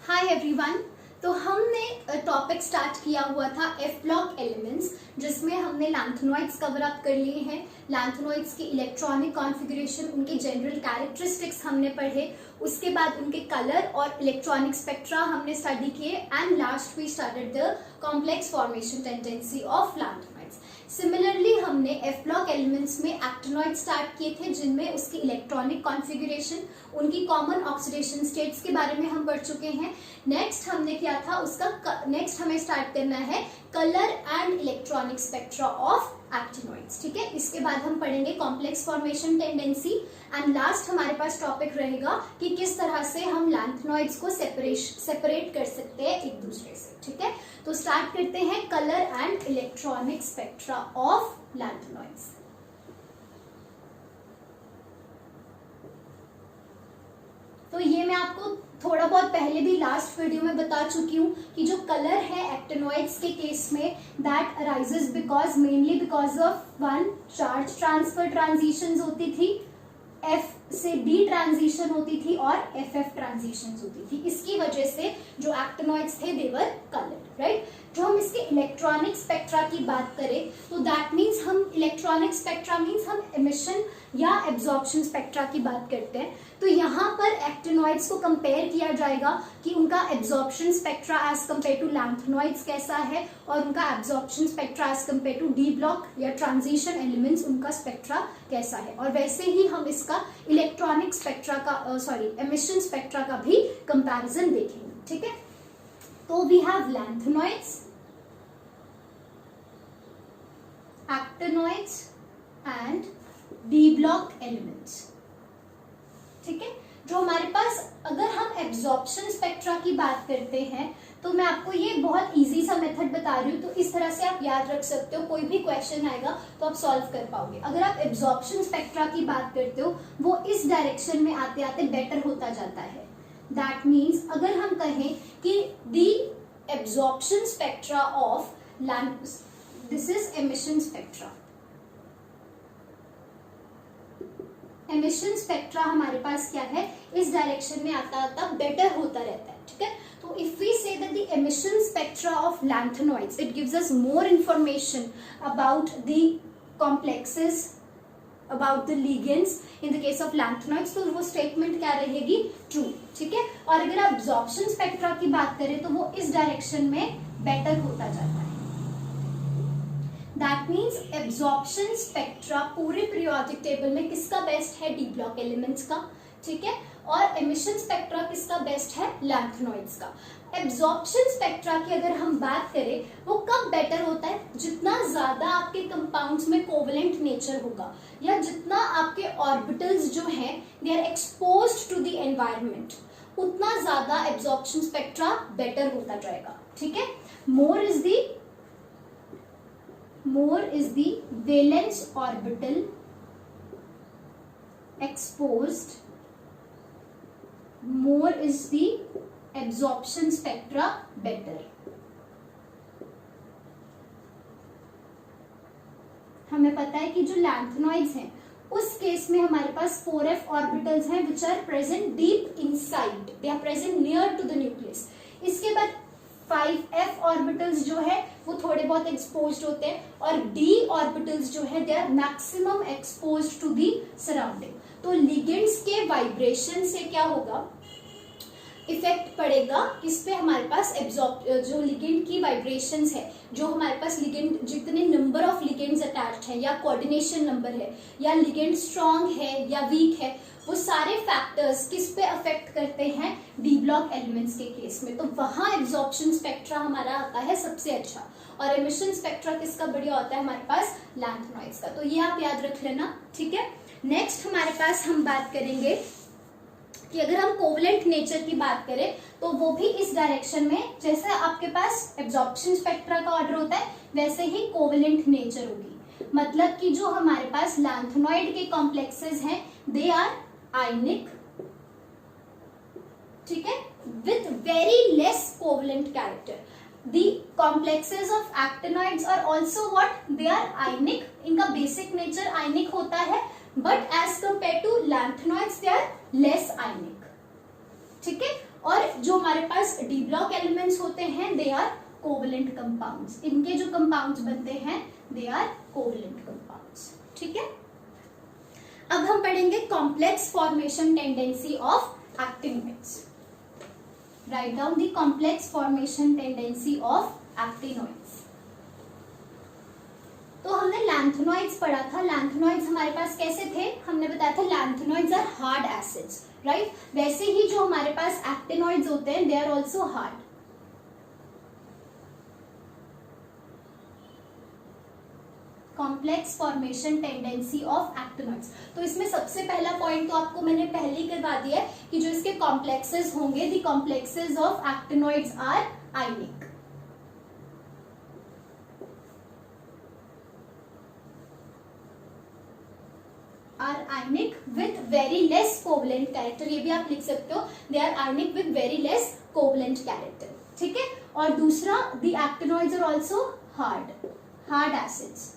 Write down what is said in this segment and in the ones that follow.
Hi everyone. तो हमने topic start किया हुआ था एफ ब्लॉक एलिमेंट्स, जिसमें हमने लैंथेनॉइड्स कवर अप कर लिए हैं। लैंथेनॉइड्स की इलेक्ट्रॉनिक कॉन्फ़िगरेशन, उनके जनरल कैरेक्टरिस्टिक्स हमने पढ़े, उसके बाद उनके कलर और इलेक्ट्रॉनिक स्पेक्ट्रा हमने स्टडी किए and last we started the complex formation tendency of lanthanoids. Similarly हमने एफ ब्लॉक एलिमेंट्स में एक्टिनॉइड स्टार्ट किए थे, जिनमें उसकी इलेक्ट्रॉनिक कॉन्फ़िगरेशन, उनकी कॉमन ऑक्सीडेशन स्टेट्स के बारे में हम पढ़ चुके हैं। नेक्स्ट हमने किया था उसका नेक्स्ट हमें स्टार्ट करना है colour and electronic spectra of actinoids. ठीक है, इसके बाद हम पढ़ेंगे complex formation tendency and last हमारे पास टॉपिक रहेगा कि किस तरह से हम लैंथेनॉइड्स को सेपरेट कर सकते हैं एक दूसरे से। ठीक है, तो स्टार्ट करते हैं colour and electronic spectra of lanthanoids. तो ये मैं आपको थोड़ा बहुत पहले भी लास्ट वीडियो में बता चुकी हूँ कि जो कलर है एक्टिनॉइड्स के केस में that arises mainly because of one charge transfer transitions होती थी, एफ से डी ट्रांजिशन होती थी और एफ एफ ट्रांजिशन होती थी। इसकी वजह से जो एक्टिनॉइड्स थे दे वर कलर्ड, राइट। जो हम इसके इलेक्ट्रॉनिक स्पेक्ट्रा की बात करें तो दैट मीन्स हम इलेक्ट्रॉनिक स्पेक्ट्रा मीन्स हम एमिशन या एब्जॉर्प्शन स्पेक्ट्रा की बात करते हैं। तो यहाँ पर एक्टिनॉइड्स को कंपेयर किया जाएगा कि उनका absorption spectra as compare to lanthanoids कैसा है और उनका absorption spectra as compare to d block या ट्रांजिशन एलिमेंट्स उनका स्पेक्ट्रा कैसा है। और वैसे ही हम इसका इलेक्ट्रॉनिक स्पेक्ट्रा का एमिशन स्पेक्ट्रा का भी कंपैरिजन देखेंगे। ठीक है, तो we have lanthanoids, actinoids and d block elements. ठीक है, जो हमारे पास अगर हम एब्जॉर्प्शन स्पेक्ट्रा की बात करते हैं तो मैं आपको ये बहुत इजी सा मेथड बता रही हूँ, तो इस तरह से आप याद रख सकते हो। कोई भी क्वेश्चन आएगा तो आप सॉल्व कर पाओगे। अगर आप एब्जॉर्प्शन स्पेक्ट्रा की बात करते हो वो इस डायरेक्शन में आते आते बेटर होता जाता है। दैट मीन्स अगर हम कहें कि दी absorption spectra of this is emission spectra, emission spectra हमारे पास क्या है, इस डायरेक्शन में आता आता बेटर होता रहता है। ठीक है, तो if we say that the emission spectra of lanthanoids it gives us more information about the complexes, about the ligands in the case of lanthanoids, तो वो स्टेटमेंट क्या रहेगी, ट्रू। ठीक है, और अगर आप एब्जॉर्प्शन स्पेक्ट्रा की बात करें तो वो इस डायरेक्शन में बेटर होता जाता है। दैट मीन्स एब्जॉर्प्शन स्पेक्ट्रा पूरे पीरियोडिक टेबल में किसका बेस्ट है, डी ब्लॉक एलिमेंट्स का। ठीक है, और एमिशन स्पेक्ट्रा किसका बेस्ट है, लैंथेनॉइड्स का। एब्जॉर्प्शन स्पेक्ट्रा की अगर हम बात करें वो कब बेटर होता है, जितना ज्यादा आपके कंपाउंड्स में कोवलेंट नेचर होगा या जितना आपके ऑर्बिटल्स जो हैं they are exposed to the environment, उतना ज्यादा एब्जॉर्प्शन स्पेक्ट्रा बेटर होता जाएगा। ठीक है, more is the valence orbital exposed, more is the absorption spectra better। हमें पता है कि जो लैंथेनॉइड्स हैं उस केस में हमारे पास 4f ऑर्बिटल्स हैं which are present deep inside, they are present near to the nucleus। इसके बाद 5f ऑर्बिटल्स जो है वो थोड़े बहुत एक्सपोज्ड होते हैं और d ऑर्बिटल्स जो है they are maximum exposed to the surrounding. तो लिगेंड्स के वाइब्रेशन से क्या होगा, इफेक्ट पड़ेगा किस पे, हमारे पास जो लिगेंड की वाइब्रेशंस है, जो हमारे पास लिगेंड जितने नंबर ऑफ लिगेंड्स अटैच्ड है या कोऑर्डिनेशन नंबर है या लिगेंड स्ट्रॉन्ग है या वीक है, वो सारे फैक्टर्स किस पे अफेक्ट करते हैं, डी ब्लॉक एलिमेंट्स के केस में। तो वहां एब्जॉर्प्शन स्पेक्ट्रा हमारा आता है सबसे अच्छा और एमिशन स्पेक्ट्रा किसका बढ़िया होता है, हमारे पास लैंथेनॉइड्स का। तो ये आप याद रख लेना। ठीक है, नेक्स्ट हमारे पास हम बात करेंगे कि अगर हम कोवलेंट नेचर की बात करें तो वो भी इस डायरेक्शन में, जैसे आपके पास एब्जॉर्प्शन स्पेक्ट्रा का ऑर्डर होता है वैसे ही कोवलेंट नेचर होगी। मतलब कि जो हमारे पास लैंथेनॉइड के कॉम्प्लेक्सेस हैं दे आर आयनिक, ठीक है, with very less covalent character. The complexes of actinoids are also what? They are ionic. इनका बेसिक नेचर आयनिक होता है, but as compare to lanthanoids they are less ionic. ठीक है, और जो हमारे पास डी ब्लॉक एलिमेंट्स होते हैं दे आर कोवेलेंट कंपाउंड्स, इनके जो कंपाउंड्स बनते हैं दे आर कोवेलेंट कंपाउंड्स। ठीक है, अब हम पढ़ेंगे complex formation tendency of actinoids. Write down the complex formation tendency of actinoids. तो हमने लैंथेनॉइड्स पढ़ा था। लैंथेनॉइड्स हमारे पास कैसे थे, हमने बताया था lanthanoids are hard acids, right. वैसे ही जो हमारे पास एक्टिनॉइड्स होते हैं they are also hard. Complex formation tendency of actinoids. तो इसमें सबसे पहला पॉइंट तो आपको मैंने पहले ही करवा दिया है कि जो इसके कॉम्प्लेक्सेस होंगे, the complexes of actinoids are ionic. Are ionic with very less covalent character, ये भी आप लिख सकते हो, they are ionic with very less covalent character. ठीक है, और दूसरा the actinoids are also hard acids.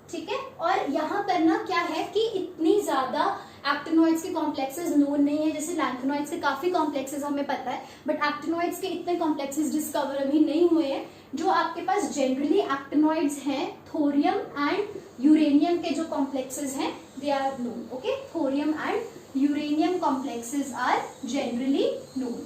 ठीक है, और यहाँ पर ना क्या है कि इतनी ज्यादा एक्टिनॉइड्स के कॉम्प्लेक्सेस नोन नहीं है, जैसे लैंथेनॉइड्स के काफी कॉम्प्लेक्सेस हमें पता है, बट एक्टिनॉइड्स के इतने कॉम्प्लेक्सेस डिस्कवर अभी नहीं हुए हैं। जो आपके पास जनरली एक्टिनॉइड्स हैं, थोरियम एंड यूरेनियम के जो कॉम्प्लेक्सेस हैं they are known. Okay, thorium and uranium complexes are generally known.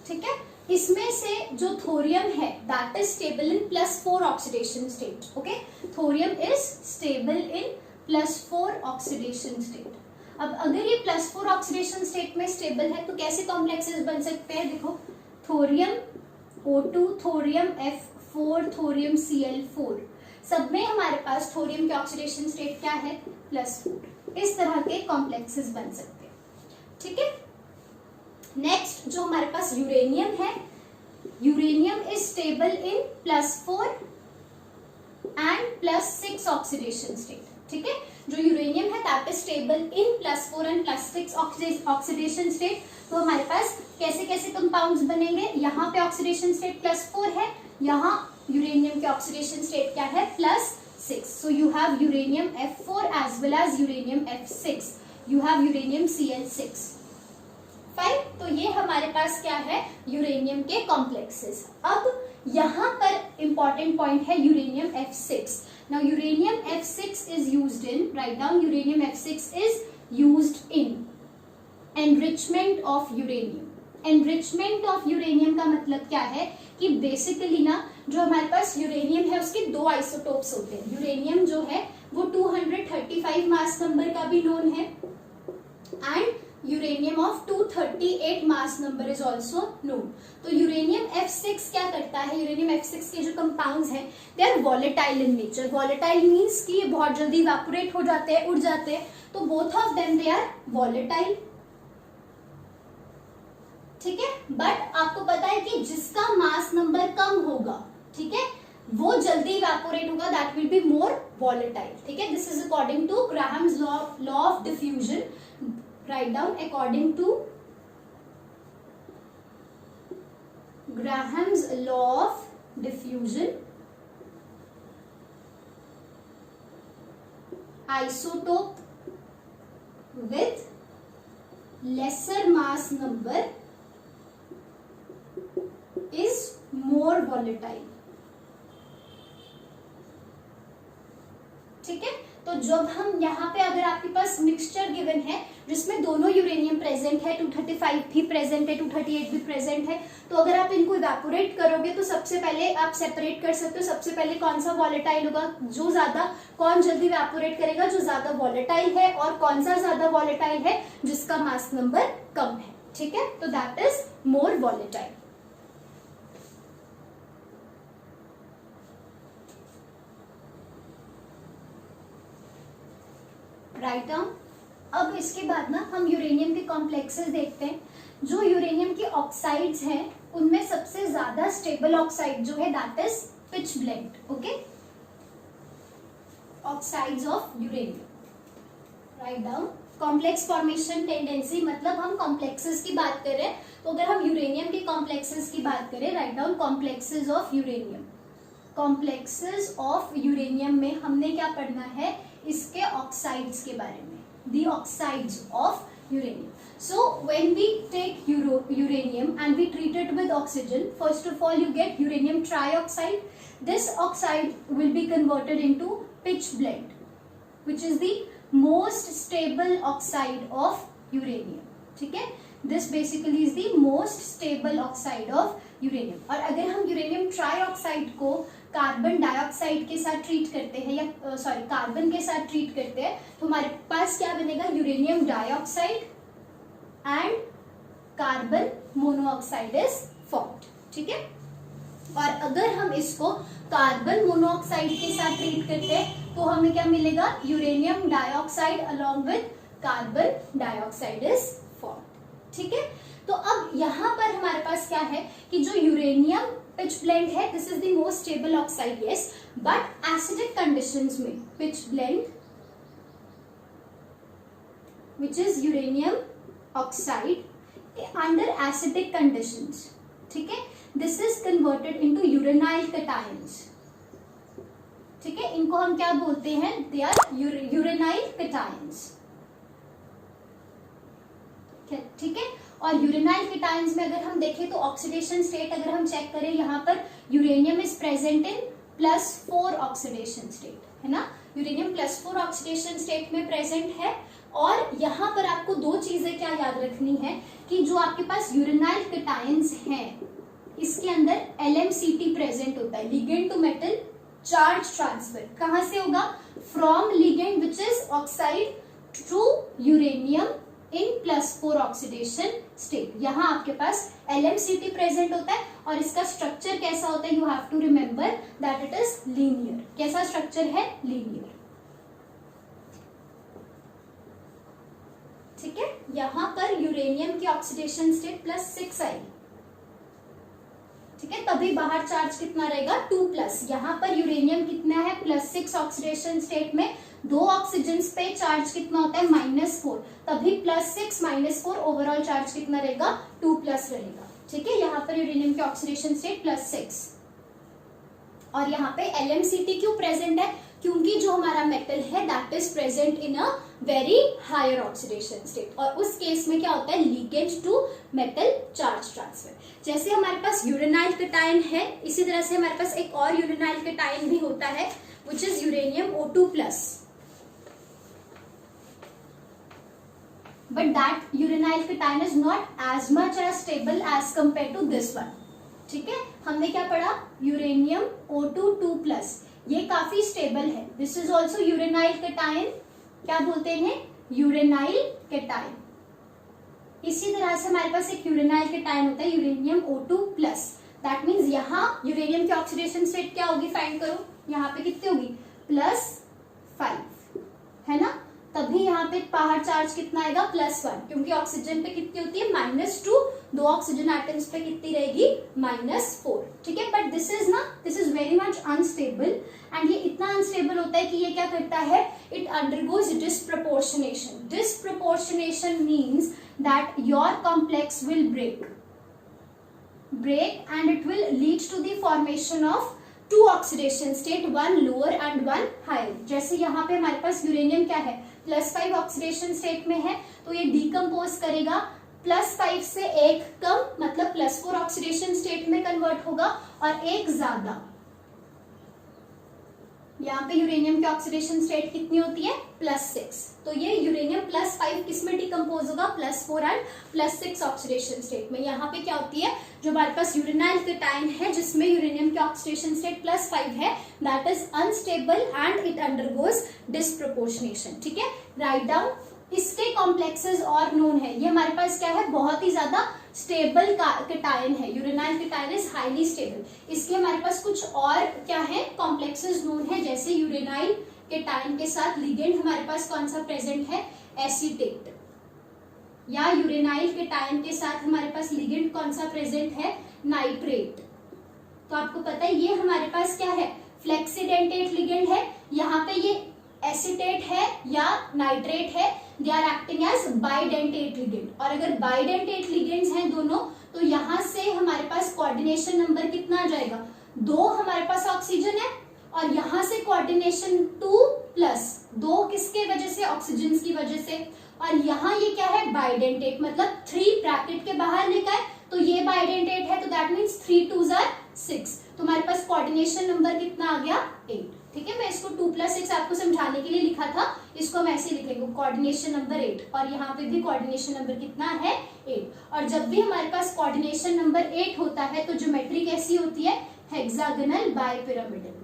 ठीक है, इसमें से जो थोरियम है that is stable in +4 oxidation state. Okay, thorium is stable in +4 oxidation state. अब अगर ये +4 ऑक्सीडेशन स्टेट में स्टेबल है तो कैसे कॉम्प्लेक्सेस बन सकते हैं, देखो thorium O2, thorium F4, thorium Cl4, सब में हमारे पास थोरियम के ऑक्सीडेशन स्टेट क्या है +4। इस तरह के कॉम्प्लेक्सेस बन सकते हैं। ठीक है, नेक्स्ट जो हमारे पास यूरेनियम है, uranium is stable in +4 and +6 oxidation state. ठीक है, जो यूरेनियम है that is stable in +4 and +6 oxidation state. तो हमारे पास कैसे कैसे कंपाउंड्स बनेंगे, यहाँ पे ऑक्सीडेशन स्टेट +4 है, यहाँ यूरेनियम के ऑक्सीडेशन स्टेट क्या है +6। So you have uranium F4 as well as uranium F6, you have uranium Cl6। Fine, तो ये हमारे पास क्या है यूरेनियम के कॉम्प्लेक्सेस। अब यहाँ पर इंपॉर्टेंट पॉइंट है uranium F6। Now uranium F6 is used in, write down, uranium F6 is used in enrichment of uranium. Enrichment of uranium का मतलब क्या है कि बेसिकली ना जो हमारे पास यूरेनियम है उसके 2 आइसोटोप्स होते हैं। यूरेनियम जो है वो 235 मास नंबर का भी नोन है and uranium of 238 mass number is also known. तो यूरेनियम F6 क्या करता है, यूरेनियम F6 के जो कंपाउंड्स हैं they are volatile in nature. Volatile means कि ये बहुत जल्दी इवेपोरेट हो जाते हैं, उड़ जाते हैं, तो both of them they are volatile. ठीक है, बट आपको पता है कि जिसका मास नंबर कम होगा, ठीक है, वो जल्दी इवेपोरेट होगा, that will be more volatile. ठीक है, this is according to Graham's law of diffusion. Write down according to Graham's law of diffusion, isotope with lesser mass number is more volatile। ठीक है, तो जब हम यहाँ पे अगर आपके पास मिक्सचर गिवन है जिसमें दोनों यूरेनियम प्रेजेंट है, 235 भी प्रेजेंट है, 238 भी प्रेजेंट है, तो अगर आप इनको इवेपोरेट करोगे तो सबसे पहले आप सेपरेट कर सकते हो, सबसे पहले कौन सा वॉलेटाइल होगा, जो ज्यादा, कौन जल्दी इवेपोरेट करेगा, जो ज्यादा वॉलेटाइल है, और कौन सा ज्यादा वॉलेटाइल है जिसका मास नंबर कम है। ठीक है, तो that is more volatile. Write down. अब इसके बाद ना हम यूरेनियम के कॉम्प्लेक्सेस देखते हैं। जो यूरेनियम के ऑक्साइड्स हैं उनमें सबसे ज्यादा स्टेबल ऑक्साइड जो है that is pitch blend. Okay, oxides of uranium. Write down. Complex formation tendency मतलब हम कॉम्प्लेक्सेस की बात कर रहे हैं, तो अगर हम यूरेनियम के कॉम्प्लेक्सेस की बात करें, write down complexes of uranium. Complexes of uranium में हमने क्या पढ़ना है, इसके ऑक्साइड्स के बारे में, the oxides of uranium. So when we take uranium and we treat it with oxygen, first of all you get uranium trioxide. This oxide will be converted into pitch blende, which is the most stable oxide of uranium. ठीक है, this basically is the most stable oxide of uranium. और अगर हम uranium trioxide को carbon dioxide के साथ treat करते हैं या कार्बन के साथ ट्रीट करते हैं तो हमारे पास क्या बनेगा, uranium dioxide and carbon monoxide is formed. ठीक है, और अगर हम इसको कार्बन मोनोऑक्साइड के साथ ट्रीट करते हैं तो हमें क्या मिलेगा, uranium dioxide along with carbon dioxide is formed. ठीक है, तो अब यहां पर हमारे पास क्या है कि जो यूरेनियम पिच ब्लेंड है, this is the most stable oxide, yes, but acidic conditions में pitch blende which is uranium oxide under acidic conditions. ठीक है, this is converted into uranyl cations. ठीक है, इनको हम क्या बोलते हैं, दे आर यूरेनाइल कैटायंस. ठीक है, और यूरेनाइल कैटायंस में अगर हम देखें तो ऑक्सीडेशन स्टेट अगर हम चेक करें, यहाँ पर uranium is present in +4 oxidation state, है ना, यूरेनियम +4 ऑक्सीडेशन स्टेट में प्रेजेंट है. और यहाँ पर आपको दो चीजें क्या याद रखनी है कि जो आपके पास यूरेनाइल कैटायंस हैं इसके अंदर LMCT प्रेजेंट होता है, ligand to metal charge transfer. कहां से होगा, from ligand which is oxide to uranium in +4 oxidation state. यहाँ आपके पास LMCT प्रेजेंट होता है और इसका स्ट्रक्चर कैसा होता है, you have to remember that it is linear. कैसा स्ट्रक्चर है, लीनियर. ठीक है, यहाँ पर यूरेनियम की ऑक्सीडेशन स्टेट +6 आएगी. ठीक है, तभी बाहर चार्ज कितना रहेगा, 2+. यहाँ पर यूरेनियम कितना है, +6 ऑक्सीडेशन स्टेट में 2 ऑक्सीजन पे चार्ज कितना होता है, -4. तभी +6 -4 ओवरऑल चार्ज कितना रहेगा, 2+ रहेगा. ठीक है, यहाँ पर यूरेनियम की ऑक्सीडेशन स्टेट +6. और यहाँ पे LMCT क्यों प्रेजेंट है, क्योंकि जो हमारा मेटल है that is present in a very higher oxidation state. और उस केस में क्या होता है, leakage to metal charge transfer. जैसे हमारे पास यूरेनाइल कैटायन है, इसी तरह से हमारे पास एक और यूरेनाइल कैटायन भी होता है which is uranium O2+. but that uranyl cation is not as much as stable as compared to this one. ठीक है, हमने क्या पढ़ा, यूरेनियम O2+, ये काफी स्टेबल है. This is also uranyl cation. क्या बोलते हैं, यूरेनाइल कैटायन. इसी तरह से हमारे पास एक यूरेनाइल कैटायन होता है यूरेनियम O2+. दैट मीन्स यहाँ यूरेनियम की ऑक्सीडेशन स्टेट क्या होगी, फाइंड करो. यहाँ पे कितनी होगी, +5, है ना. तभी यहाँ पे बाहर चार्ज कितना आएगा, +1, क्योंकि ऑक्सीजन पे कितनी होती है, -2. 2 ऑक्सीजन एटम्स पे कितनी रहेगी, -4. ठीक है, but this is very much unstable. And ये इतना अनस्टेबल होता है कि ये क्या करता है, it undergoes disproportionation. Disproportionation means that your complex will break and it will lead to the formation of 2 oxidation state, one lower and one higher. जैसे यहाँ पे हमारे पास यूरेनियम क्या है, +5 ऑक्सीडेशन स्टेट में है, तो ये डिकम्पोज करेगा, +5 से एक कम मतलब +4 ऑक्सीडेशन स्टेट में कन्वर्ट होगा, और एक ज्यादा. यहाँ पे यूरेनियम की ऑक्सीडेशन स्टेट कितनी होती है, +6. तो ये यूरेनियम +5 किस में डिकम्पोज होगा, +4 एंड +6 ऑक्सीडेशन स्टेट में. यहाँ पे क्या होती है, जो हमारे पास यूरेनाइल कैटायन है जिसमें यूरेनियम की ऑक्सीडेशन स्टेट +5 है, that is unstable and it undergoes disproportionation. ठीक है, राइट डाउन. इसके कॉम्प्लेक्सेस और नोन है, ये हमारे पास क्या है, बहुत ही ज्यादा स्टेबल कैटायन है. यूरेनाइल कैटायन इज हाईली स्टेबल. इसके हमारे पास कुछ और क्या है, कॉम्प्लेक्सेस नोन है. जैसे यूरेनाइल कैटायन के साथ लिगेंड हमारे पास कौन सा प्रेजेंट है, एसीटेट. या यूरेनाइल कैटायन के साथ हमारे पास लिगेंड कौन सा प्रेजेंट है, नाइट्रेट. तो आपको पता है ये हमारे पास क्या है, फ्लेक्सीडेंटेट लिगेंड है. यहाँ पे ये एसीटेट है या नाइट्रेट है, they are acting as bidentate ligand. और अगर बाइडेंटेट लिगेंड्स हैं दोनों, तो यहाँ से हमारे पास कोऑर्डिनेशन नंबर कितना आ जाएगा, 2 हमारे पास ऑक्सीजन है, और यहाँ से कोऑर्डिनेशन 2+. 2 किसके वजह से, ऑक्सीजन की वजह से. और यहाँ ये क्या है, बाइडेंटेट, मतलब 3 ब्रैकेट के बाहर लिखा है तो ये बाइडेंटेट है, तो दैट मीन्स 3 2s are 6। तो हमारे पास कोऑर्डिनेशन नंबर कितना आ गया, 8। ठीक है, मैं इसको 2 + 6 आपको समझाने के लिए लिखा था, इसको हम ऐसे लिखेंगे कोऑर्डिनेशन नंबर 8, और यहाँ पे भी कोऑर्डिनेशन नंबर कितना है, 8। और जब भी हमारे पास कोऑर्डिनेशन नंबर 8 होता है तो ज्योमेट्री कैसी होती है, hexagonal bipyramidal.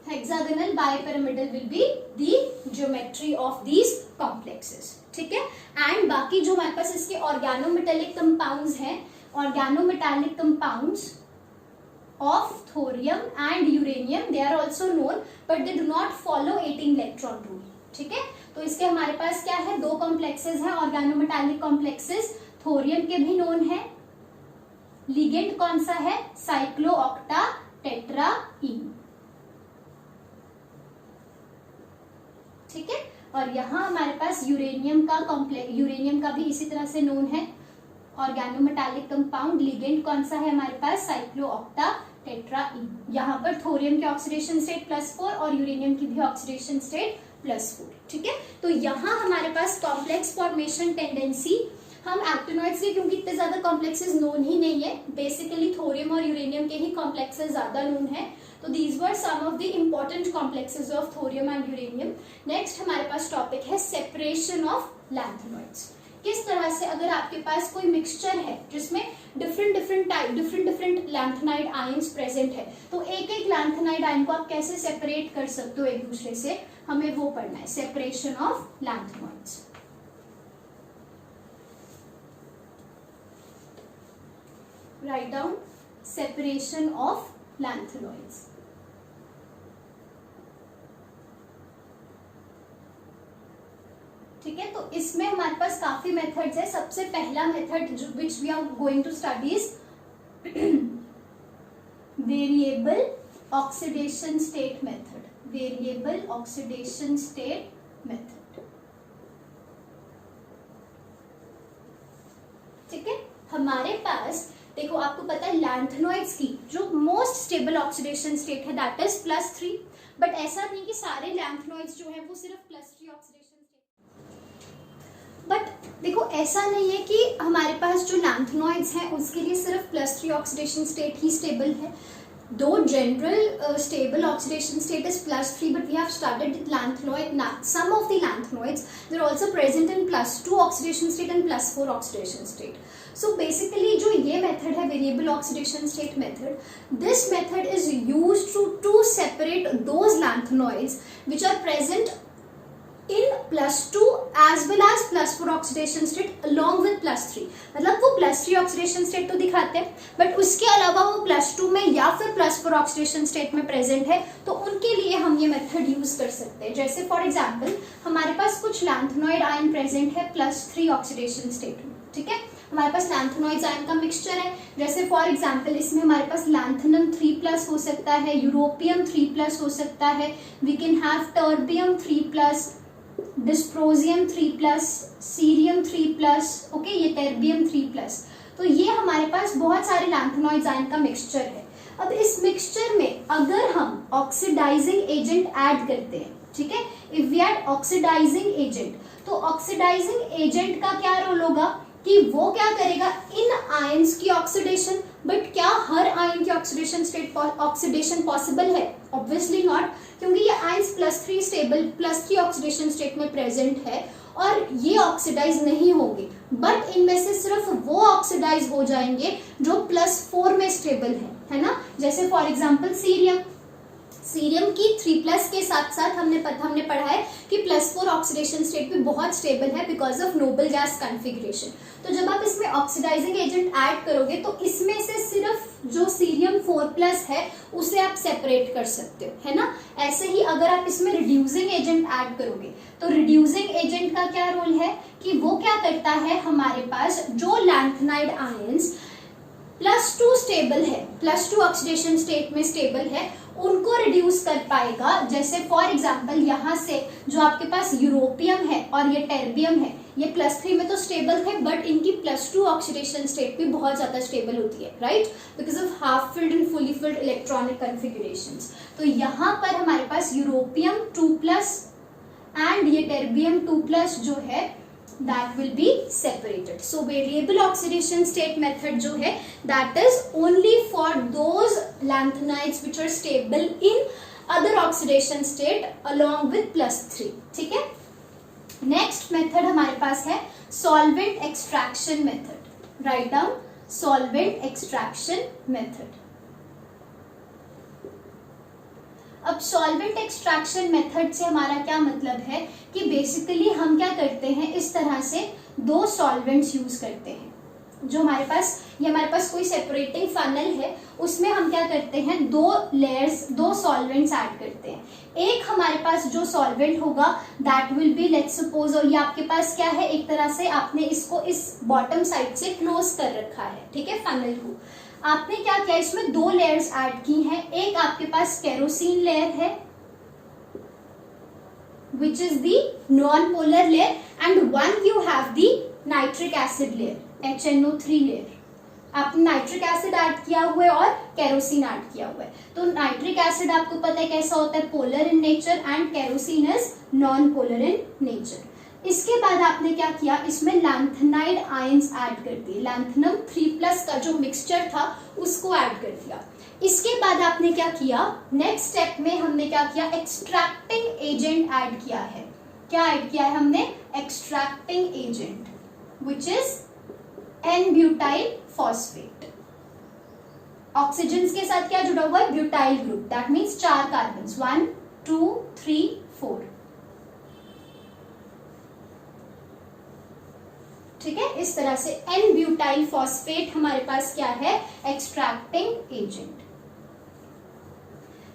Hexagonal bipyramidal will be the geometry of these complexes। ठीक है, एंड बाकी जो हमारे पास इसके ऑर्गेनोमेटालिक कंपाउंड्स हैं, organometallic compounds of thorium and uranium, they are also known but they do not follow 18 electron rule। ठीक है, तो इसके हमारे पास क्या है, 2 कॉम्प्लेक्सेस हैं ऑर्गेनोमेटालिक कॉम्प्लेक्सेस, थोरियम के भी नोन है, लिगेंड कौन सा है, साइक्लोऑक्टा टेट्राईन। ठीक है, और यहाँ हमारे पास यूरेनियम का कॉम्प्लेक्स, यूरेनियम का भी इसी तरह से नोन है ऑर्गेनोमेटालिक कंपाउंड, लिगेंड कौन सा है हमारे पास, साइक्लोऑक्टा टेट्राईन। यहाँ पर थोरियम के ऑक्सीडेशन स्टेट +4 और यूरेनियम की भी ऑक्सीडेशन स्टेट +4। ठीक है, तो यहाँ हमारे पास कॉम्प्लेक्स फॉर्मेशन टेंडेंसी, हम एक्टिनॉइड्स के क्योंकि इतने ज्यादा कॉम्प्लेक्सेस नोन ही नहीं है, बेसिकली थोरियम और यूरेनियम के ही कॉम्प्लेक्सेस ज्यादा नोन है, तो these were some of the important complexes of thorium and uranium. Next हमारे पास टॉपिक है सेपरेशन ऑफ लैंथेनॉइड्स। किस तरह से अगर आपके पास कोई मिक्सचर है जिसमें डिफरेंट लैंथेनाइड आयंस प्रेजेंट है, तो एक एक लैंथेनाइड आयन को आप कैसे सेपरेट कर सकते हो एक दूसरे से, हमें वो पढ़ना है, separation of lanthanoids. Write down separation of lanthanoids। ठीक है, तो इसमें हमारे पास काफी मेथड्स है। सबसे पहला method which we are going to study is variable oxidation state method. Variable oxidation state method. ठीक है, हमारे पास देखो, आपको पता है लैंथेनॉइड्स की जो मोस्ट स्टेबल ऑक्सीडेशन स्टेट है दैट इज +3, बट ऐसा नहीं कि सारे लैंथेनॉइड्स जो है वो सिर्फ +3 ऑक्सीडेशन स्टेट, बट देखो ऐसा नहीं है कि हमारे पास जो लैंथेनॉइड्स हैं उसके लिए सिर्फ +3 ऑक्सीडेशन स्टेट ही स्टेबल है। Though general stable oxidation state is +3, but we have studied lanthanoid. Some of the lanthanoids they're also present in +2 oxidation state and +4 oxidation state. So basically, जो ये method है variable oxidation state method, this method is used to separate those lanthanoids which are present in +2 as well as +4 oxidation state along with +3। मतलब वो +3 oxidation state तो दिखाते हैं, but उसके अलावा वो +2 में या फिर +4 oxidation state में प्रेजेंट है, तो उनके लिए हम ये मेथड यूज कर सकते हैं। जैसे फॉर एग्जांपल हमारे पास कुछ लैंथेनॉइड आयन प्रेजेंट है +3 ऑक्सीडेशन स्टेट में। ठीक है, हमारे पास लैंथेनॉइड्स आयन का मिक्सचर है, जैसे फॉर एग्जांपल इसमें हमारे पास लैंथेनम 3+ हो सकता है, यूरोपियम 3+ हो सकता है, we can have terbium 3+, dysprosium 3+, cerium 3+, okay, ये टर्बियम 3+। तो ये हमारे पास बहुत सारे लैंथेनॉइड्स आयन का मिक्सचर है। अब इस मिक्सचर में अगर हम ऑक्सीडाइजिंग एजेंट ऐड करते हैं, ठीक है, if we add oxidising agent, तो ऑक्सीडाइजिंग एजेंट का क्या रोल होगा कि वो क्या करेगा, इन आयंस की ऑक्सीडेशन। बट क्या हर आयन की ऑक्सीडेशन पॉसिबल है? ऑब्वियसली नॉट, क्योंकि ये आयंस +3 स्टेबल +3 ऑक्सीडेशन स्टेट में प्रेजेंट है और ये ऑक्सीडाइज नहीं होंगे, बट इनमें से सिर्फ वो ऑक्सीडाइज हो जाएंगे जो +4 में स्टेबल है ना। जैसे फॉर एग्जांपल सीरियम, सीरियम की 3+ के साथ साथ हमने पढ़ा है कि +4 ऑक्सीडेशन स्टेट भी बहुत स्टेबल है because of noble gas configuration. तो जब आप इसमें ऑक्सीडाइजिंग एजेंट ऐड करोगे तो इसमें से सिर्फ जो सीरियम 4+ है उसे आप सेपरेट कर सकते हो, है ना। ऐसे ही अगर आप इसमें रिड्यूसिंग एजेंट ऐड करोगे तो रिड्यूसिंग एजेंट का क्या रोल है कि वो क्या करता है, हमारे पास जो लैंथेनाइड आयंस +2 स्टेबल है, +2 ऑक्सीडेशन स्टेट में स्टेबल है, उनको रिड्यूस कर पाएगा। जैसे फॉर एग्जांपल यहाँ से जो आपके पास यूरोपियम है और ये टेर्बियम है, ये +3 में तो स्टेबल थे, बट इनकी +2 ऑक्सीडेशन स्टेट भी बहुत ज्यादा स्टेबल होती है, right, because of half filled and fully filled electronic configurations. तो यहाँ पर हमारे पास यूरोपियम 2+ एंड ये टेर्बियम 2+ जो है that will be separated. So variable oxidation state method जो है that is only for those lanthanides which are stable in other oxidation state along with +3. ठीक है, next method हमारे पास है solvent extraction method. Write down solvent extraction method. अब solvent extraction method से हमारा क्या मतलब है कि बेसिकली हम क्या करते हैं, इस तरह से 2 सॉल्वेंट्स यूज करते हैं। जो हमारे पास कोई सेपरेटिंग फनल है, उसमें हम क्या करते हैं, 2 सॉल्वेंट्स ऐड करते हैं। एक हमारे पास जो सॉल्वेंट होगा that will B, let's suppose, और ये आपके पास क्या है, एक तरह से आपने इसको इस बॉटम साइड से क्लोज कर रखा है, ठीक है, फनल को। आपने क्या किया, इसमें 2 लेयर्स ऐड की हैं। एक आपके पास केरोसिन लेयर है which is the non polar layer, and one you have the nitric acid layer, HNO3 layer. आपने नाइट्रिक एसिड ऐड किया हुआ है और केरोसिन ऐड किया हुआ है। तो नाइट्रिक एसिड आपको पता है कैसा होता है, polar in nature, and kerosene is non polar in nature. इसके बाद आपने क्या किया, इसमें लैंथेनाइड आयंस ऐड कर दिए, लैंथेनम 3+ का जो मिक्सचर था उसको ऐड कर दिया। इसके बाद आपने क्या किया, नेक्स्ट स्टेप में हमने क्या किया, एक्सट्रैक्टिंग एजेंट ऐड किया है। क्या ऐड किया है हमने, extracting agent which is N butyl phosphate. Oxygen के साथ क्या जुड़ा हुआ है, butyl group, that means 4 carbon, 1 2 3 4, ठीक है। इस तरह से N-ब्यूटाइल फॉस्फेट हमारे पास क्या है, एक्सट्रैक्टिंग एजेंट।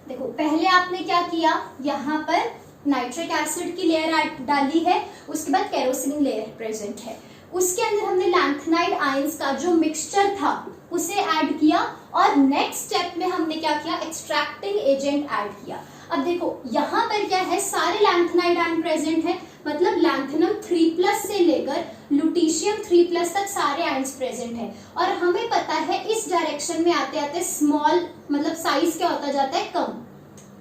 देखो पहले आपने क्या किया, यहाँ पर नाइट्रिक एसिड की लेयर डाली है, उसके बाद केरोसिन लेयर प्रेजेंट है, उसके अंदर हमने लैंथेनाइड आयंस का जो मिक्सचर था उसे ऐड किया, और नेक्स्ट स्टेप में हमने क्या किया, एक्सट्रैक्टिंग एजेंट ऐड किया। अब देखो यहाँ पर क्या है, सारे लैंथेनाइड आयन प्रेजेंट है, मतलब लैंथेनम 3+ से लेकर लुटीशियम 3+ तक सारे आयंस प्रेजेंट है। और हमें पता है इस डायरेक्शन में आते आते स्मॉल, मतलब साइज क्या होता जाता है, कम,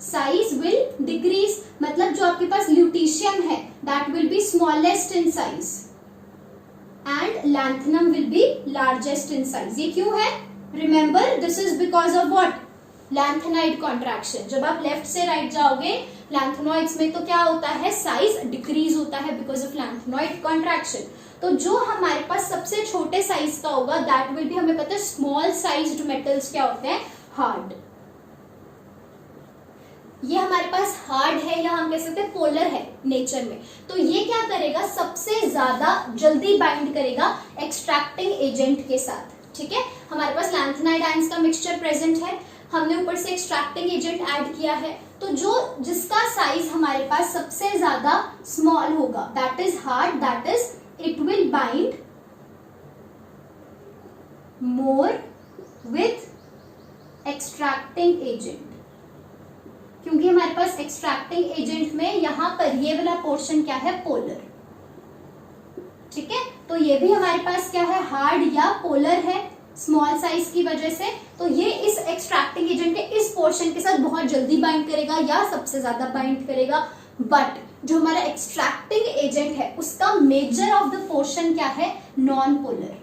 साइज विल डिक्रीज, मतलब जो आपके पास ल्यूटीशियम है that will B smallest in size and lanthanum will be largest in size. ये क्यों है, remember this is because of what, lanthanide contraction. जब आप लेफ्ट से राइट जाओगे लैंथेनॉइड्स में तो क्या होता है, साइज डिक्रीज होता है बिकॉज ऑफ लैंथेनॉइड कॉन्ट्रैक्शन। तो जो हमारे पास सबसे छोटे साइज का होगा दैट विल बी, हमें पता है स्मॉल साइज्ड मेटल्स क्या होते हैं, हार्ड। ये हमारे पास हार्ड है या हम कह सकते हैं पोलर है नेचर में, तो ये क्या करेगा, सबसे ज्यादा जल्दी बाइंड करेगा एक्सट्रैक्टिंग एजेंट के साथ, ठीक है। हमारे पास लैंथेनाइड आयंस का मिक्सचर प्रेजेंट है, हमने ऊपर से एक्सट्रैक्टिंग एजेंट ऐड किया है, तो जो जिसका साइज हमारे पास सबसे ज्यादा स्मॉल होगा that is hard, that is it will bind more with extracting agent. क्योंकि हमारे पास एक्सट्रैक्टिंग एजेंट में यहां पर ये वाला पोर्शन क्या है, पोलर, ठीक है। तो ये भी हमारे पास क्या है, हार्ड या पोलर है स्मॉल साइज की वजह से, तो ये इस एक्सट्रैक्टिंग एजेंट के इस पोर्शन के साथ बहुत जल्दी बाइंड करेगा या सबसे ज्यादा बाइंड करेगा। बट जो हमारा एक्सट्रैक्टिंग एजेंट है उसका मेजर ऑफ द पोर्शन क्या है, नॉन पोलर,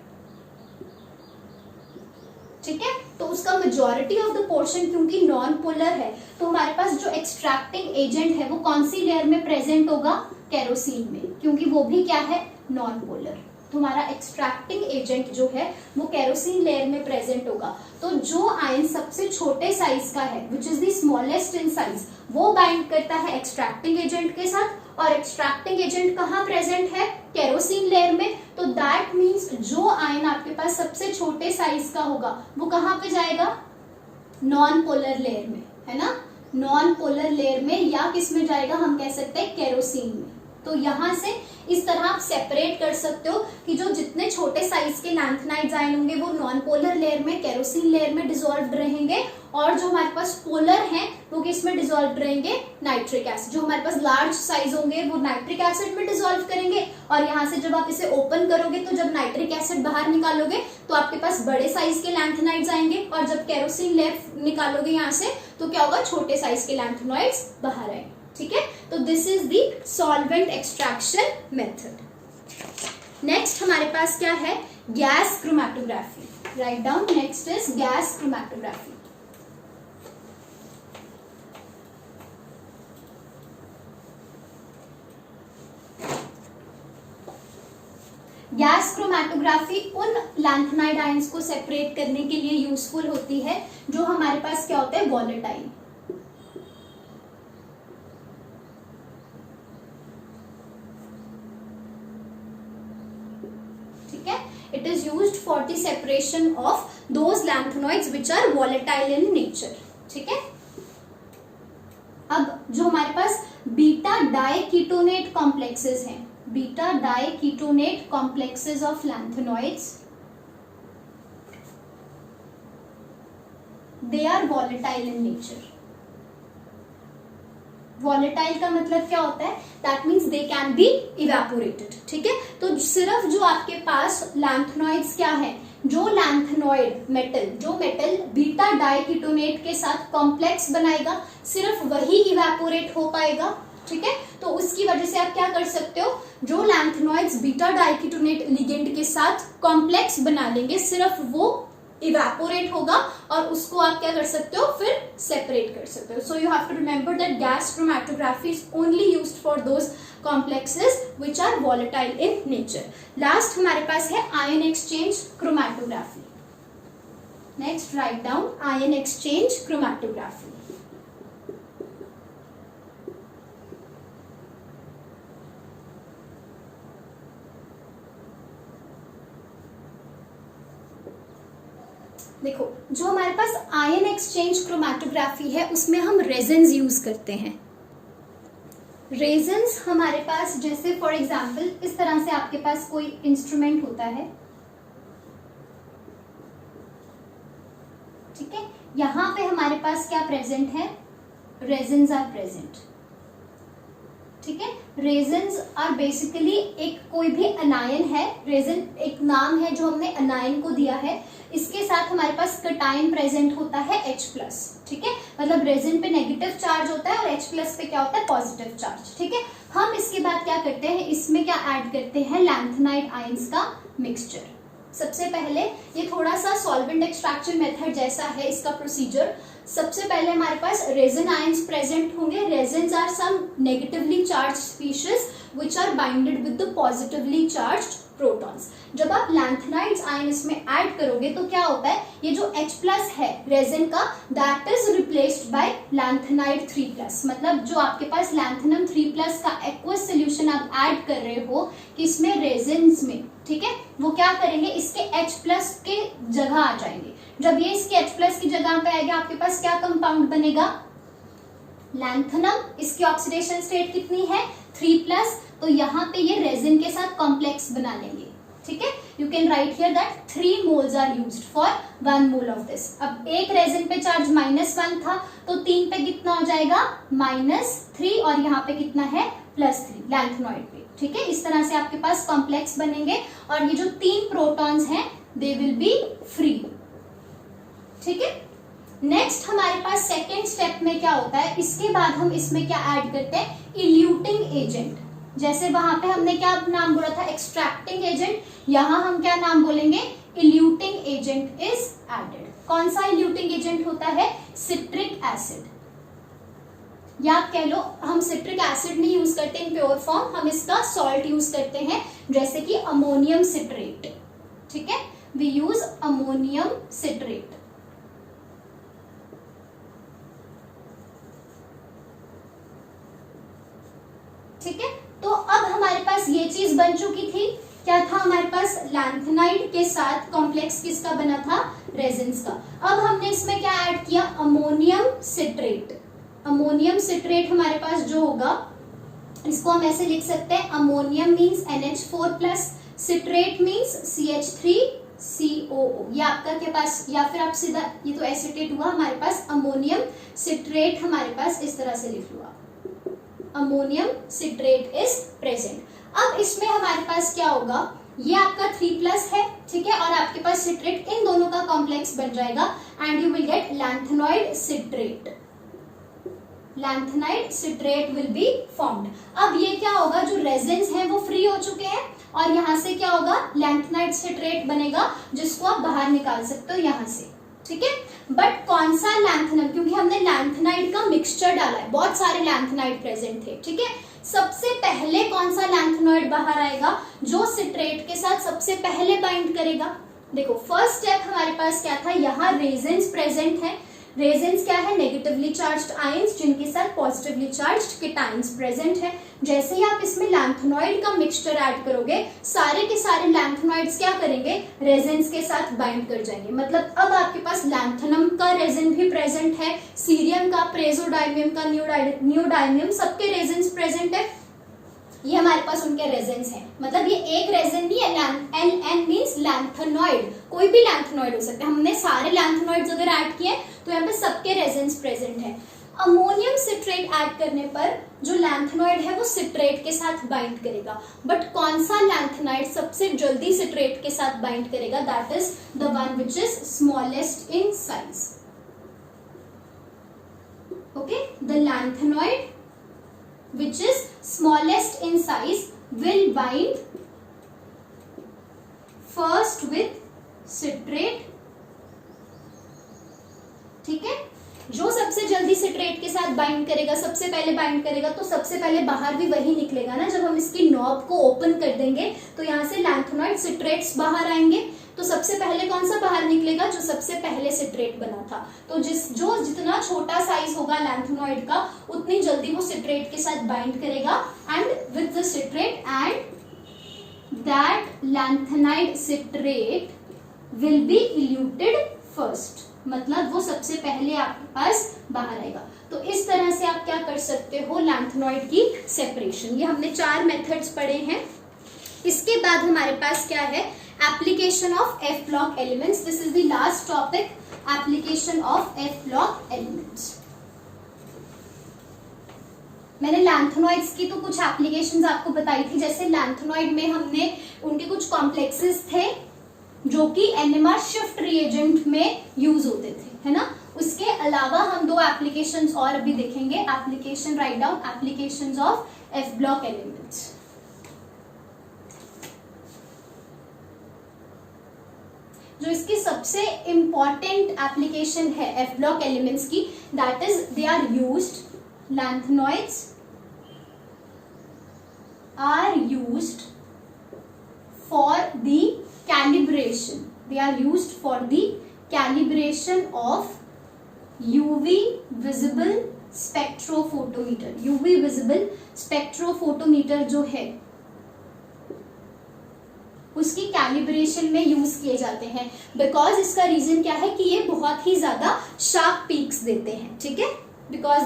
ठीक है। तो उसका मेजॉरिटी ऑफ द पोर्शन क्योंकि नॉन पोलर है, तो हमारे पास जो एक्सट्रैक्टिंग एजेंट है वो कौन सी लेयर में प्रेजेंट होगा, केरोसिन में, क्योंकि वो भी क्या है, नॉन पोलर। तो हमारा एक्सट्रैक्टिंग एजेंट जो है वो केरोसिन लेयर में प्रेजेंट होगा। तो जो आयन सबसे छोटे साइज का है which is the smallest in size, वो बाइंड करता है एक्सट्रैक्टिंग एजेंट के साथ, और एक्सट्रैक्टिंग एजेंट कहाँ प्रेजेंट है, केरोसिन लेयर में। तो दैट मीन्स जो आयन आपके पास सबसे छोटे साइज का होगा वो कहाँ पे जाएगा, नॉन पोलर लेयर में, है ना, नॉन पोलर लेयर में, या किस में जाएगा, हम कह सकते हैं केरोसिन में, तो यहाँ से इस तरह आप सेपरेट कर सकते हो कि जो जितने छोटे साइज के लैंथेनाइड्स आयन होंगे वो नॉन पोलर लेयर में, केरोसिन लेयर में डिसॉल्व रहेंगे, और जो हमारे पास पोलर हैं वो किस में डिसॉल्व रहेंगे, नाइट्रिक एसिड। जो हमारे पास लार्ज साइज होंगे वो नाइट्रिक एसिड में डिसॉल्व करेंगे, और यहाँ से जब आप इसे ओपन करोगे तो जब नाइट्रिक एसिड बाहर निकालोगे तो आपके पास बड़े साइज के लैंथेनाइड्स आएंगे, और जब केरोसिन लेयर निकालोगे यहाँ से तो क्या होगा, छोटे साइज के लैंथेनाइड्स बाहर आएंगे। ठीक है, तो this is the solvent extraction method. Next हमारे पास क्या है, gas chromatography. Write down, next is gas chromatography. Gas chromatography उन लैंथेनाइड आयंस को सेपरेट करने के लिए यूजफुल होती है जो हमारे पास क्या होते हैं, volatile. It is used for the separation of those lanthanoids which are volatile in nature. ठीक है, अब जो हमारे पास बीटा डाइकीटोनेट कॉम्प्लेक्सेस हैं, beta diketonate complexes of lanthanoids, they are volatile in nature. Volatile का मतलब क्या होता है, that means they can be evaporated. ठीक है, तो सिर्फ जो आपके पास लैंथेनॉइड्स क्या है, जो लैंथेनॉइड मेटल, जो मेटल बीटा डाइकीटोनेट के साथ कॉम्प्लेक्स बनाएगा सिर्फ वही इवेपोरेट हो पाएगा। ठीक है, तो उसकी वजह से आप क्या कर सकते हो, जो लैंथेनॉइड्स बीटा डाइकीटोनेट लिगेंड के साथ कॉम्प्लेक्स बना लेंगे सिर्फ वो इवेपोरेट होगा, और उसको आप क्या कर सकते हो, फिर सेपरेट कर सकते हो। So you have to remember that gas chromatography is only used for those complexes which are volatile in nature. Last हमारे पास है ion exchange chromatography. Next write down ion exchange chromatography. देखो, जो हमारे पास आयन एक्सचेंज क्रोमैटोग्राफी है उसमें हम रेजन्स use करते हैं। रेजन्स हमारे पास जैसे फॉर एग्जांपल इस तरह से आपके पास कोई इंस्ट्रूमेंट होता है, ठीक है, यहां पे हमारे पास क्या प्रेजेंट है, रेजन्स आर प्रेजेंट। ठीक है, रेजन्स आर बेसिकली एक कोई भी अनायन है, रेजन एक नाम है जो हमने अनायन को दिया है, इसके साथ हमारे पास कटायन प्रेजेंट होता है H+। ठीक है, मतलब रेजन पे नेगेटिव चार्ज होता है और H+ पे क्या होता है, पॉजिटिव चार्ज। ठीक है, हम इसके बाद क्या करते हैं, इसमें क्या ऐड करते हैं, लैंथेनाइड आयंस का मिक्सचर। सबसे पहले ये थोड़ा सा सॉल्वेंट एक्सट्रैक्शन मेथड जैसा है इसका प्रोसीजर। सबसे पहले हमारे पास रेजन आयंस प्रेजेंट होंगे। Resins are some negatively charged species which are binded with the positively charged protons. जब आप लैंथेनाइड्स आयन इसमें ऐड करोगे तो क्या होता है, ये जो H+ है रेजन का, that is replaced by lanthanide 3+। मतलब जो आपके पास लैंथेनम 3+ का एक्वस सोल्यूशन आप ऐड कर रहे हो किसमें, रेजन्स में। ठीक है, वो क्या करेंगे, इसके H+ के जगह आ जाएंगे। जब ये इसके H+ की जगह पे आएगा आपके पास क्या कंपाउंड बनेगा, लैंथेनम। इसकी ऑक्सीडेशन स्टेट कितनी है, 3+, तो यहाँ पे ये रेजिन के साथ कॉम्प्लेक्स बना लेंगे। ठीक है, you can write here that 3 moles are used for 1 mole of this. अब एक रेजिन पे चार्ज -1 था तो 3 पे कितना हो जाएगा, -3, और यहाँ पे कितना है, +3 लैंथेनॉइड पे। ठीक है, इस तरह से आपके पास कॉम्प्लेक्स बनेंगे और ये जो 3 प्रोटॉन्स हैं दे विल बी फ्री। ठीक है, नेक्स्ट हमारे पास सेकेंड स्टेप में क्या होता है, इसके बाद हम इसमें क्या ऐड करते हैं, इल्यूटिंग एजेंट। जैसे वहां पे हमने क्या नाम बोला था, एक्सट्रैक्टिंग एजेंट, यहां हम क्या नाम बोलेंगे, इल्यूटिंग एजेंट इज एडेड। कौन सा इल्यूटिंग एजेंट होता है, सिट्रिक एसिड, या आप कह लो हम सिट्रिक एसिड नहीं यूज करते इन प्योर फॉर्म, हम इसका सॉल्ट यूज करते हैं जैसे कि अमोनियम सिट्रेट। ठीक है, वी यूज अमोनियम सिट्रेट। ठीक है, तो अब हमारे पास ये चीज बन चुकी थी, क्या था हमारे पास, लैंथेनाइड के साथ कॉम्प्लेक्स किसका बना था, रेजिन्स का। अब हमने इसमें क्या ऐड किया, अमोनियम सिट्रेट। अमोनियम सिट्रेट हमारे पास जो होगा इसको हम ऐसे लिख सकते हैं, ammonium means NH4+, citrate means CH3COO। ये आपका के पास, या फिर आप सीधा, ये तो एसिटेट हुआ हमारे पास, अमोनियम सिट्रेट हमारे पास इस तरह से लिख लो आप, अमोनियम सिट्रेट इज प्रेजेंट। अब इसमें हमारे पास क्या होगा, ये आपका 3+ है, ठीक है, और आपके पास सिट्रेट, इन दोनों का कॉम्प्लेक्स बन जाएगा and you will get lanthanoid citrate. Lanthanide citrate will be formed. अब ये क्या होगा, जो रेजिन्स हैं वो फ्री हो चुके हैं और यहाँ से क्या होगा, लैंथेनाइड सिट्रेट बनेगा जिसको आप बाहर निकाल सकते हो यहाँ से, ठीक है। बट कौन सा लैंथेनम, क्योंकि हमने लैंथेनाइड का मिक्सचर डाला है, बहुत सारे लैंथेनाइड प्रेजेंट थे, ठीक है। सबसे पहले कौन सा लैंथेनॉइड बाहर आएगा, जो सिट्रेट के साथ सबसे पहले बाइंड करेगा। देखो फर्स्ट स्टेप हमारे पास क्या था, यहाँ रेजिन्स प्रेजेंट है। रेजेंस क्या है, नेगेटिवली चार्ज्ड आयंस जिनके साथ पॉजिटिवली चार्ज्ड केटाइंस प्रेजेंट है। जैसे ही आप इसमें लैंथेनॉइड का मिक्सचर ऐड करोगे, सारे के सारे लैंथेनॉइड्स क्या करेंगे, रेजेंस के साथ बाइंड कर जाएंगे। मतलब अब आपके पास लैंथेनम का रेजिन भी प्रेजेंट है, सीरियम का, प्रेजोडाइमियम का, नियोडाइमियम, सबके रेजिन्स प्रेजेंट है। ये हमारे पास उनके रेजेंस हैं। मतलब ये एक रेजन नहीं है, LN मींस लैंथेनॉइड, कोई भी लैंथेनॉइड हो सकता है। हमने सारे लैंथेनॉइड्स अगर ऐड किए तो यहाँ पे सबके रेजेंस प्रेजेंट है। अमोनियम सिट्रेट ऐड करने पर जो लैंथेनॉइड है वो सिट्रेट के साथ बाइंड करेगा। बट कौन सा लैंथेनाइड सबसे जल्दी सिट्रेट के साथ बाइंड करेगा, that is the one which is smallest in size. Okay, the lanthanoid which is smallest in size will bind first with citrate, ठीक है। जो सबसे जल्दी सिट्रेट के साथ बाइंड करेगा, सबसे पहले बाइंड करेगा, तो सबसे पहले बाहर भी वही निकलेगा ना। जब हम इसकी नॉब को ओपन कर देंगे तो यहाँ से लैंथेनॉइड सिट्रेट्स बाहर आएंगे। तो सबसे पहले कौन सा बाहर निकलेगा, जो सबसे पहले सिट्रेट बना था। तो जितना छोटा साइज होगा लैंथेनॉइड का, उतनी जल्दी वो सिट्रेट के साथ बाइंड करेगा and with the citrate, and that lanthanide citrate will be eluted first. मतलब वो सबसे पहले आपके पास बाहर आएगा। तो इस तरह से आप क्या कर सकते हो, लैंथेनॉइड की सेपरेशन। ये हमने 4 मेथड्स पढ़े हैं। इसके बाद हमारे पास क्या है, application of F block elements. This is the last topic, application of F block elements. मैंने लैंथेनॉइड्स की तो कुछ एप्लीकेशंस आपको बताई थी। जैसे लैंथेनॉइड में हमने उनके कुछ कॉम्प्लेक्सेस थे जो कि NMR शिफ्ट रिएजेंट में यूज होते थे, है ना। उसके अलावा हम 2 एप्लीकेशंस और अभी देखेंगे। Application, write down applications of F block elements। जो इसकी सबसे इंपॉर्टेंट एप्लीकेशन है F block एलिमेंट्स की, that is they are used, lanthanoids are used for the calibration. They are used for the calibration of UV visible spectrophotometer. UV visible spectrophotometer जो है उसकी calibration में use किए जाते हैं। Because इसका रीजन क्या है कि ये बहुत ही ज्यादा शार्प पीक्स देते हैं, ठीक है। Because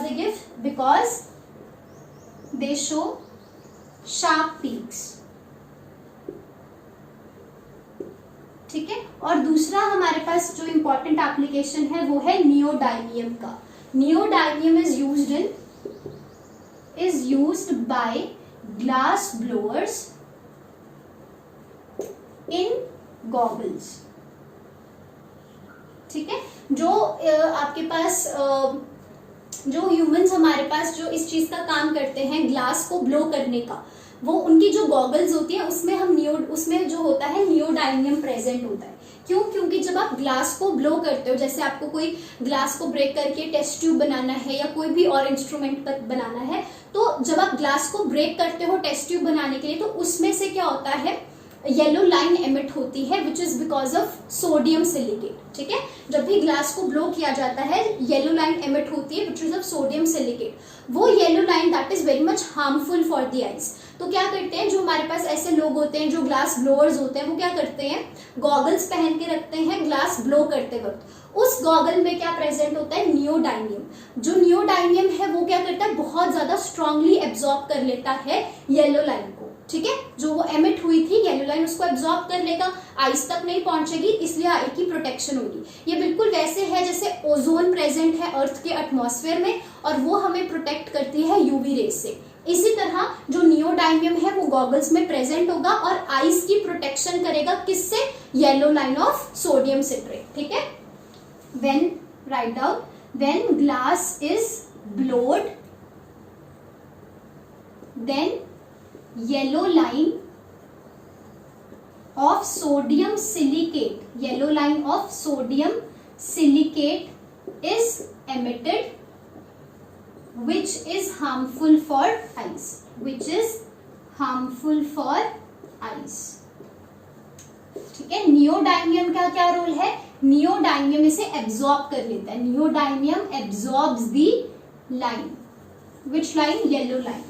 they show sharp peaks, ठीक है। और दूसरा हमारे पास जो इंपॉर्टेंट एप्लीकेशन है वो है नियोडाइमियम का। Neodymium is used by glass blowers in goggles, ठीक है। जो आपके पास जो ह्यूमंस हमारे पास जो इस चीज का काम करते हैं, ग्लास को ब्लो करने का, वो उनकी जो गॉगल्स होती है उसमें जो होता है नियोडाइमियम प्रेजेंट होता है। क्यों? क्योंकि जब आप ग्लास को ब्लो करते हो, जैसे आपको कोई ग्लास को ब्रेक करके टेस्ट ट्यूब बनाना है या कोई भी और इंस्ट्रूमेंट बनाना है, तो जब आप ग्लास को ब्रेक करते हो टेस्ट ट्यूब बनाने के लिए, तो उसमें से क्या होता है, येलो लाइन एमिट होती है, which is because of sodium silicate, ठीक है। जब भी ग्लास को ब्लो किया जाता है, येलो लाइन एमिट होती है, which is of sodium silicate. वो yellow line that is very much harmful for the eyes. तो क्या करते हैं, जो हमारे पास ऐसे लोग होते हैं जो ग्लास ब्लोअर्स होते हैं, वो क्या करते हैं, गॉगल्स पहन के रखते हैं ग्लास ब्लो करते वक्त। उस गॉगल में क्या प्रेजेंट होता है, नियोडाइनियम। जो नियोडाइनियम है वो क्या करता है, बहुत ज्यादा स्ट्रांगली एब्जॉर्ब कर लेता है येलो लाइन को, ठीक है। जो वो एमिट हुई थी येलो लाइन उसको एब्जॉर्ब कर लेगा, आइस तक नहीं पहुंचेगी, इसलिए आई की प्रोटेक्शन होगी। ये बिल्कुल वैसे है जैसे ओजोन प्रेजेंट है अर्थ के एटमॉस्फेयर में और वो हमें प्रोटेक्ट करती है यूवी रेज से। इसी तरह जो नियोडाइनियम है वो गॉगल्स में प्रेजेंट होगा और आइस की प्रोटेक्शन करेगा, किससे, yellow line of sodium citrate, ठीक है। When write down, when glass is blowed then yellow line of sodium silicate, yellow line of sodium silicate is emitted, which is harmful for eyes, which is harmful for eyes, ठीक है। नियोडाइनियम का क्या role है, नियोडाइनियम इसे absorb कर लेता है, neodymium absorbs the line, which line, yellow line.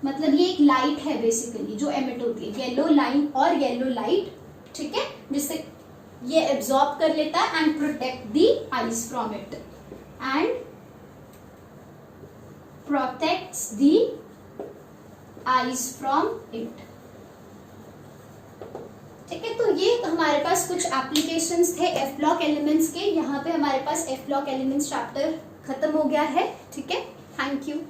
मतलब ये एक लाइट है बेसिकली जो एमिट होती है, येलो लाइन और येलो लाइट, ठीक है, जिससे ये एब्जॉर्ब कर लेता है and protect the eyes from it and protects the eyes from it, ठीक है। तो ये हमारे पास कुछ एप्लीकेशंस थे एफ ब्लॉक एलिमेंट्स के। यहाँ पे हमारे पास एफ ब्लॉक एलिमेंट्स चैप्टर खत्म हो गया है, ठीक है। Thank you.